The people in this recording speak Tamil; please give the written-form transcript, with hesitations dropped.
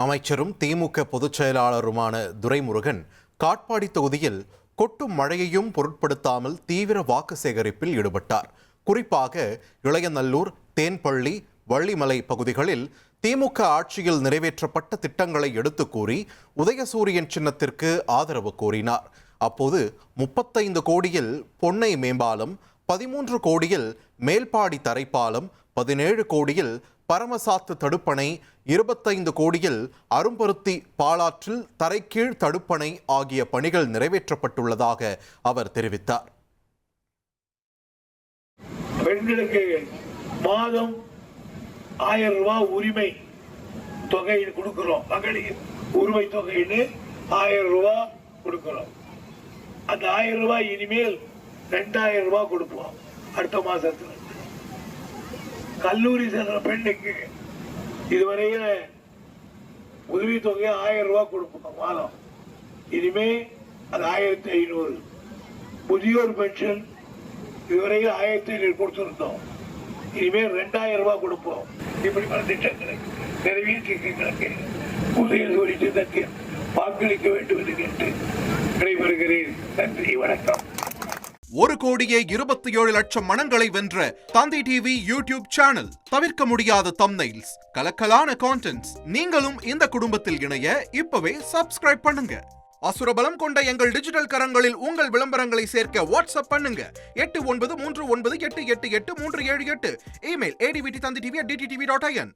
அமைச்சரும் திமுக பொதுச் செயலாளருமான துரைமுருகன் காட்பாடி தொகுதியில் கொட்டும் மழையையும் பொருட்படுத்தாமல் தீவிர வாக்கு சேகரிப்பில் ஈடுபட்டார். குறிப்பாக இளையநல்லூர், தேன்பள்ளி, வள்ளிமலை பகுதிகளில் திமுக ஆட்சியில் நிறைவேற்றப்பட்ட திட்டங்களை எடுத்து கூறி உதயசூரியன் சின்னத்திற்கு ஆதரவு கோரினார். அப்போது 35 கோடியில் பொன்னை மேம்பாலம், 13 கோடியில் மேல்பாடி தரைப்பாலம், 17 கோடியில் பரமசாத்து தடுப்பணை, 25 கோடியில் அரும்பருத்தி பாலாற்றில் தரைக்கீழ் தடுப்பணை ஆகிய பணிகள் நிறைவேற்றப்பட்டுள்ளதாக அவர் தெரிவித்தார். பெண்களுக்கு மாதம் 1000 ரூபாய் உரிமை தொகை கொடுக்கிறோம். மகளிர் உரிமை தொகைன்னு 1000 ரூபாய் கொடுக்கிறோம். அந்த 1000 ரூபாய் இனிமேல் 2000 ரூபாய் கொடுப்போம். அடுத்த மாசத்துல கல்லூரி சென்ற பெண்ணுக்கு இதுவரையில உதவி தொகை 1000 ரூபாய் கொடுப்போம் மாதம். இனிமே அது 1500. முதியோர் பென்ஷன் இதுவரையில் 1500 கொடுத்திருந்தோம். இனிமேல் 2000 ரூபாய் கொடுப்போம். இப்படி பல திட்டங்களை நிறைவேற்றிக்கு உதயசூரி திட்டத்தில் வாக்களிக்க வேண்டும் என்று கேட்டு விடைபெறுகிறேன். நன்றி, வணக்கம். 1,27,00,000 மனங்களை வென்ற தந்தி டிவி யூடியூப் சேனல். தவிர்க்க முடியாத தம்ப்நெயில்ஸ், கலக்கலான கான்டென்ட்ஸ். நீங்களும் இந்த குடும்பத்தில் இணைய இப்பவே சப்ஸ்கிரைப் பண்ணுங்க. அசுரபலம் கொண்ட எங்கள் டிஜிட்டல் கரங்களில் உங்கள் விளம்பரங்களை சேர்க்க வாட்ஸ்அப் பண்ணுங்க. 8939888838. Email advtthanditv@dttv.in.